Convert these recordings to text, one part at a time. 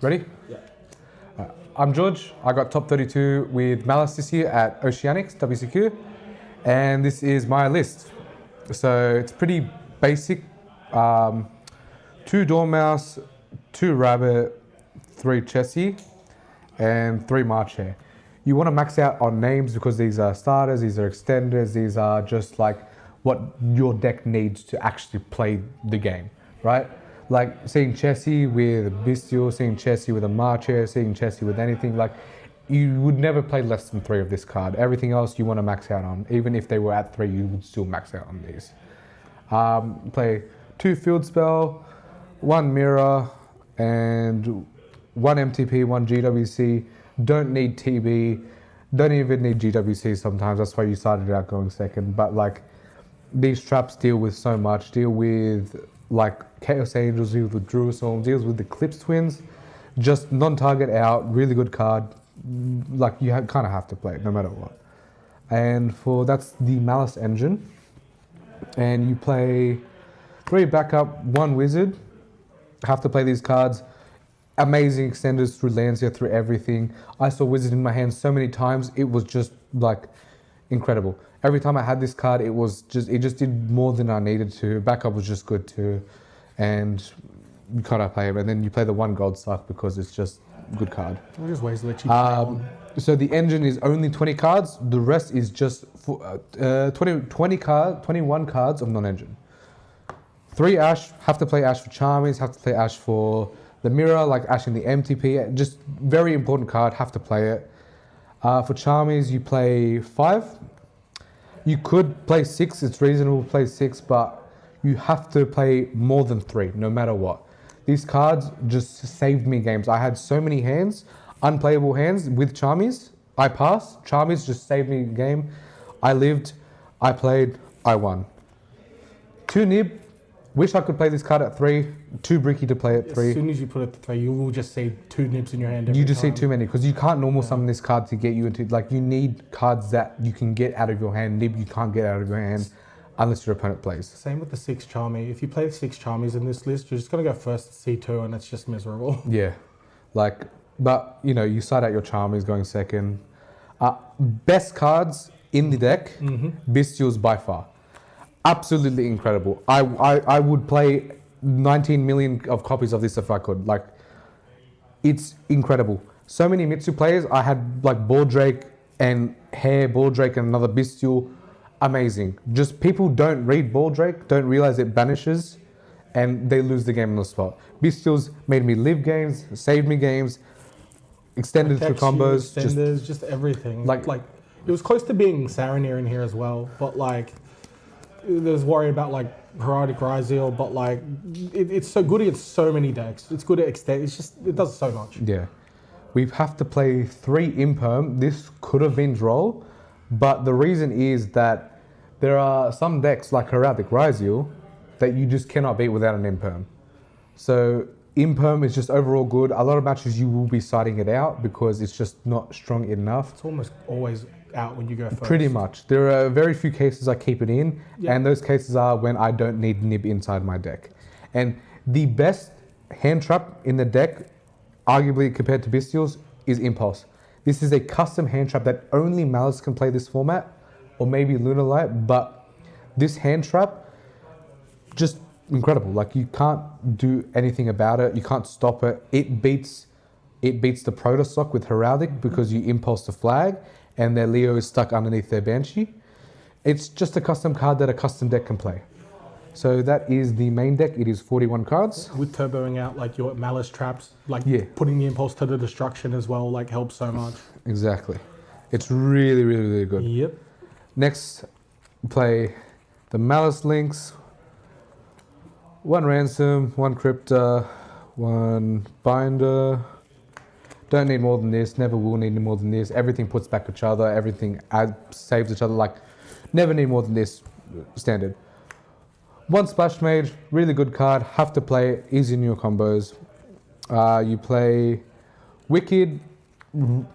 Ready? Yeah. I'm George. I got top 32 with Maliss this year at Oceanic, WCQ. And this is my list. So it's pretty basic. 2 Dormouse, 2 Rabbit, 3 Chessie, and 3 March Hare. You want to max out on names because these are starters, these are extenders, these are just like what your deck needs to actually play the game, right? Like seeing Chessie with a Bestial, seeing Chessie with a March Hare, seeing Chessie with anything, like you would never play less than 3 of this card. Everything else you want to max out on. Even if they were at 3, you would still max out on these. Play 2 Field Spell, 1 Mirror, and 1 MTP, 1 GWC. Don't need TB, don't even need GWC sometimes. That's why you started out going second. But like these traps deal with so much. Deal with like Chaos Angels, deal with Druistorm, deals with the Eclipse Twins. Just non-target out, really good card. Like you kind of have to play it no matter what. And that's the Maliss engine. And you play 3 backup, 1 wizard. Have to play these cards. Amazing extenders through Lancia, through everything. I saw wizard in my hand so many times. It was just like incredible. Every time I had this card, it just did more than I needed to. Backup was just good too. And you kind of play it. And then you play the 1 gold suck because it's just a good card. I'll just ways to let you play on. So the engine is only 20 cards. The rest is just 21 cards of non-engine. 3 Ash, have to play Ash for Charmies, have to play Ash for the Mirror, like Ash in the MTP. Just very important card, have to play it. For Charmies, you play 5. You could play 6, it's reasonable to play 6, but you have to play more than 3, no matter what. These cards just saved me games. I had so many hands, unplayable hands with Charmies. I passed. Charmies just saved me a game. I lived, I played, I won. 2 Nib. Wish I could play this card at 3. Too bricky to play at 3. As soon as you put it at 3, you will just see 2 nibs in your hand. You just see too many because you can't normal summon this card to get you into. Like you need cards that you can get out of your hand. Nib you can't get out of your hand unless your opponent plays. Same with the 6 Charmy. If you play the 6 Charmies in this list, you're just gonna go first C2, and it's just miserable. Yeah, like but you know you start out your Charmies going second. Best cards in the deck, Bestials by far. Absolutely incredible. I would play 19 million of copies of this if I could. Like, it's incredible. So many Mitsu players. I had like Baldrake and Hare, Baldrake and another Bestial. Amazing. Just people don't read Baldrake, don't realize it banishes, and they lose the game on the spot. Bestials made me live games, saved me games, extended through combos. Extenders, just everything. Like it was close to being Saranir in here as well, but like there's worry about like Heraldic Ryzeal, but like it's so good at so many decks. It's good at extend. It's just it does so much. Yeah, we have to play 3 Imperm. This could have been Droll, but the reason is that there are some decks like Heraldic Ryzeal that you just cannot beat without an Imperm. So Imperm is just overall good. A lot of matches you will be siding it out because it's just not strong enough. It's almost always out when you go first. Pretty much. There are very few cases I keep it in, and those cases are when I don't need Nib inside my deck. And the best hand trap in the deck, arguably compared to Bestials, is Impulse. This is a custom hand trap that only Maliss can play this format, or maybe Lunalight, but this hand trap, just incredible. Like you can't do anything about it, you can't stop it. It beats the Protosock with Heraldic because you impulse the flag, and their Leo is stuck underneath their Banshee. It's just a custom card that a custom deck can play. So that is the main deck. It is 41 cards. With turboing out like your Maliss traps, like putting the impulse to the destruction as well, like helps so much. Exactly. It's really, really, really good. Yep. Next, play the Maliss links. 1 Ransom, 1 Crypta, 1 Binder. Don't need more than this, never will need more than this. Everything puts back each other, everything saves each other. Like, never need more than this, standard. 1 Splash Mage, really good card, have to play it, easy in your combos. You play Wicked,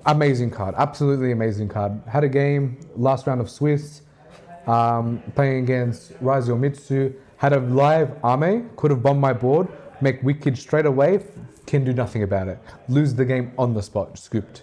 amazing card, absolutely amazing card. Had a game, last round of Swiss, playing against Ryzeal Mitsu. Had a live Ame, could have bombed my board, make Wicked straight away, can do nothing about it. Lose the game on the spot, scooped.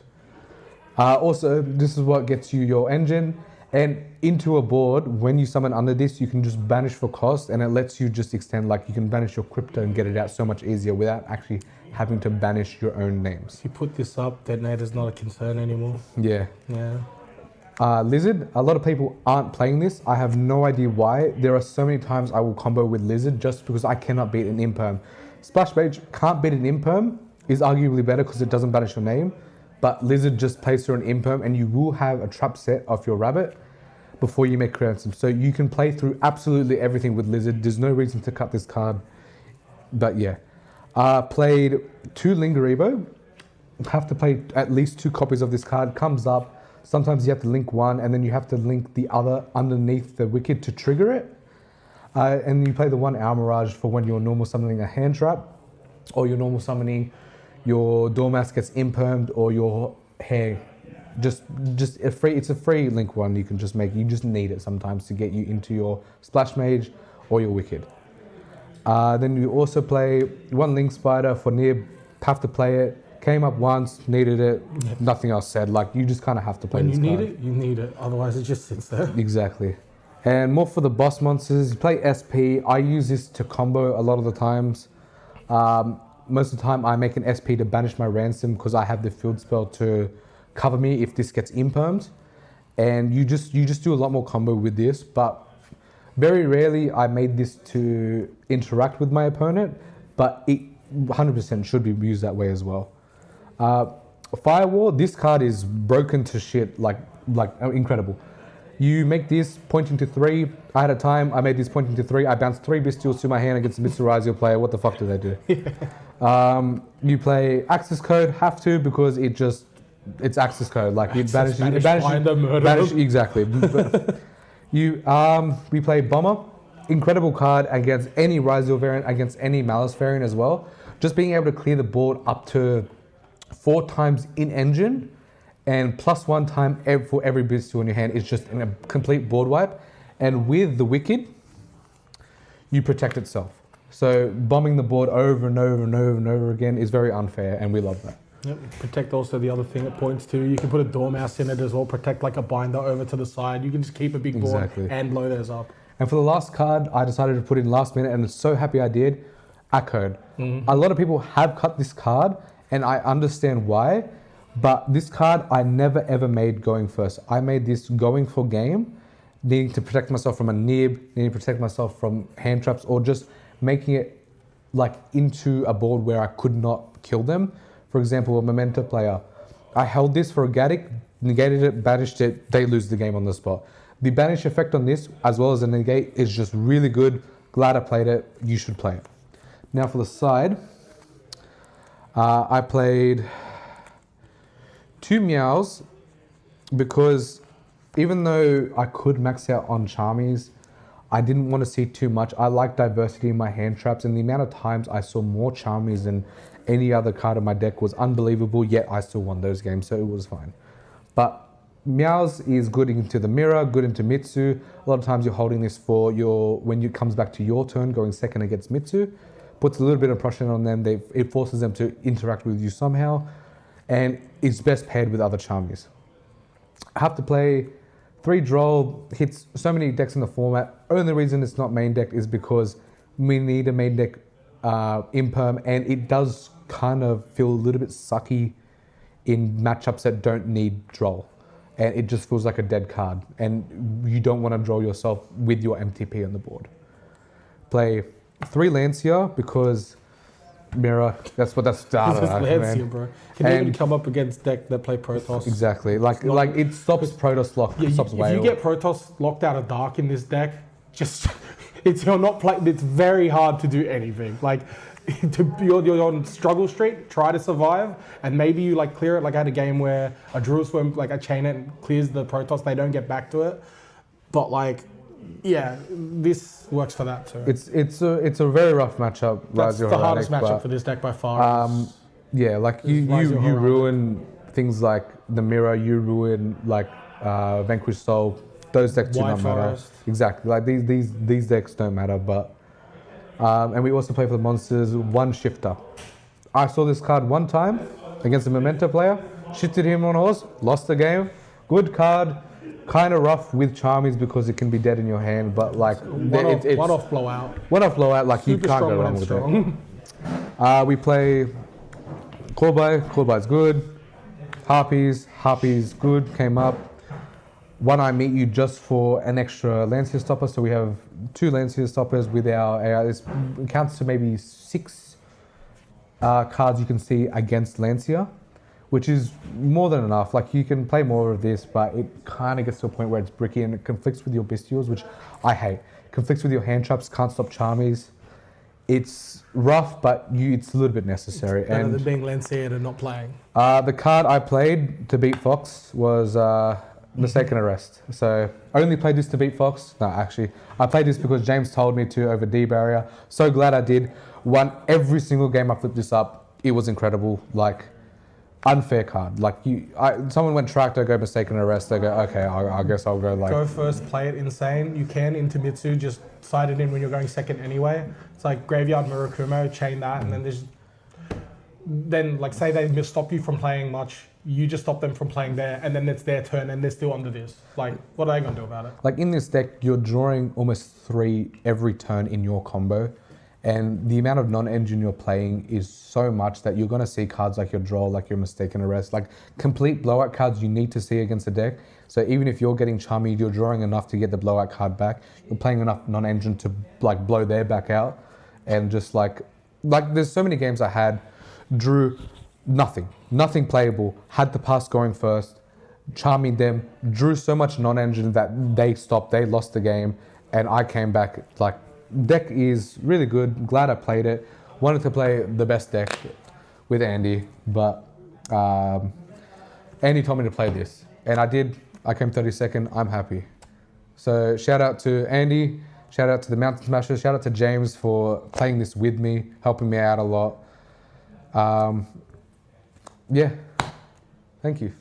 Also, this is what gets you your engine and into a board. When you summon under this, you can just banish for cost, and it lets you just extend, like you can banish your crypto and get it out so much easier without actually having to banish your own names. If you put this up, detonator's not a concern anymore. Yeah. Yeah. Lizard, a lot of people aren't playing this. I have no idea why. There are so many times I will combo with Lizard just because I cannot beat an imperm. Splash Mage can't beat an imperm, is arguably better because it doesn't banish your name, but Lizard just plays through an imperm and you will have a trap set of your rabbit before you make Crimson. So you can play through absolutely everything with Lizard. There's no reason to cut this card, but yeah. Played 2 Lingaribo. Have to play at least 2 copies of this card. Comes up. Sometimes you have to link one and then you have to link the other underneath the wicked to trigger it. And you play the 1 Hour Mirage for when you're normal summoning a hand trap, or you're normal summoning your Dormouse gets impermed, or your hair. Just a free, it's a free link one you can just make. You just need it sometimes to get you into your Splash Mage or your Wicked. Then you also play 1 Link Spider for Nib, have to play it. Came up once, needed it, nothing else said. Like, you just kind of have to play this card. When you need it, you need it. Otherwise, it just sits there. Exactly. And more for the boss monsters, you play SP. I use this to combo a lot of the times. Most of the time, I make an SP to banish my ransom because I have the field spell to cover me if this gets impermed. And you just do a lot more combo with this. But very rarely I made this to interact with my opponent, but it 100% should be used that way as well. Firewall, this card is broken to shit, like incredible. You make this pointing to 3. I had a time, I made this pointing to 3. I bounced 3 Bestials to my hand against a Mitsurazio player. What the fuck do they do? You play Access Code, have to, because it's Access Code. Like, it banishes, exactly. We play Bomber. Incredible card against any Ryzel variant, against any Maliss variant as well. Just being able to clear the board up to 4 times in engine and +1 time for every Bestial in your hand is just a complete board wipe. And with the Wicked, you protect itself. So bombing the board over and over and over and over again is very unfair, and we love that. Yep. Protect also the other thing it points to. You can put a Dormouse in it as well, protect like a binder over to the side. You can just keep a big board and blow those up. And for the last card, I decided to put in last minute, and I'm so happy I did, Acode. A lot of people have cut this card, and I understand why, but this card I never ever made going first. I made this going for game, needing to protect myself from a nib, needing to protect myself from hand traps, or just making it like into a board where I could not kill them. For example, a Memento player, I held this for a Gaddick, negated it, banished it, they lose the game on the spot. The banish effect on this, as well as the negate, is just really good. Glad I played it. You should play it. Now for the side, I played 2 Meows because even though I could max out on Charmies, I didn't want to see too much. I like diversity in my hand traps, and the amount of times I saw more Charmies than any other card in my deck was unbelievable, yet I still won those games, so it was fine. But Meows is good into the mirror, good into Mitsu. A lot of times you're holding this for when it comes back to your turn, going second against Mitsu. Puts a little bit of pressure on them. It forces them to interact with you somehow, and it's best paired with other Charmies. I have to play 3 Droll, hits so many decks in the format. Only reason it's not main deck is because we need a main deck imperm, and it does kind of feel a little bit sucky in matchups that don't need Droll. And it just feels like a dead card, and you don't want to draw yourself with your MTP on the board. Play 3 Lancia because mirror. That's Lancia, bro. Can even come up against deck that play Protoss. Exactly. Like it stops Protoss lock. Stops if you get Protoss locked out of dark in this deck, just it's very hard to do anything. Like you're on struggle street, try to survive, and maybe you like clear it. Like I had a game where a Druid Swarm, like I chain it and clears the Protoss, they don't get back to it. But like, yeah, this works for that too. It's a very rough matchup. That's the hardest matchup for this deck by far. Yeah, like you ruin things like the mirror, you ruin like Vanquish Soul. Those decks do not matter. Exactly, like these decks don't matter, but and we also play for the monsters. 1 Shifter. I saw this card one time against a Memento player, shifted him on horse, lost the game. Good card, kind of rough with Charmies because it can be dead in your hand, but like one-off blowout. One-off blowout, like you Super can't strong go when wrong it's with strong. it. We play Khabbaz good. Harpies good, came up. One I meet you just for an extra Lancia stopper, so we have 2 Lancia stoppers with our AI. It counts to maybe 6 cards you can see against Lancia, which is more than enough. Like you can play more of this, but it kind of gets to a point where it's bricky and it conflicts with your bestials, which I hate. Conflicts with your hand traps, can't stop Charmies. It's rough, but it's a little bit necessary. Better than being Lancia and not playing. The card I played to beat Fox was Mistaken Arrest. So I only played this to beat Fox. No, actually, I played this because James told me to over D barrier. So glad I did. Won every single game I flipped this up. It was incredible. Like, unfair card. Like someone went track, they go Mistaken Arrest. They go, okay, I guess I'll go like. Go first, play it insane. You can into Mitsu, just side it in when you're going second anyway. It's like Graveyard Murakumo, chain that, and then like say they stop you from playing much, you just stop them from playing there, and then it's their turn and they're still under this. Like, what are they gonna do about it? Like in this deck, you're drawing almost 3 every turn in your combo. And the amount of non-engine you're playing is so much that you're going to see cards like your draw, like your Mistaken Arrest, like complete blowout cards you need to see against the deck. So even if you're getting Charmy, you're drawing enough to get the blowout card back. You're playing enough non-engine to like blow their back out. And just like there's so many games I had, drew nothing playable, had the pass going first, Charming them, drew so much non-engine that they stopped, they lost the game, and I came back like, deck is really good. Glad I played it. Wanted to play the best deck with Andy, but Andy told me to play this, and I did. I came 32nd. I'm happy. So shout out to Andy. Shout out to the Mountain Smashers. Shout out to James for playing this with me, helping me out a lot. Yeah. Thank you.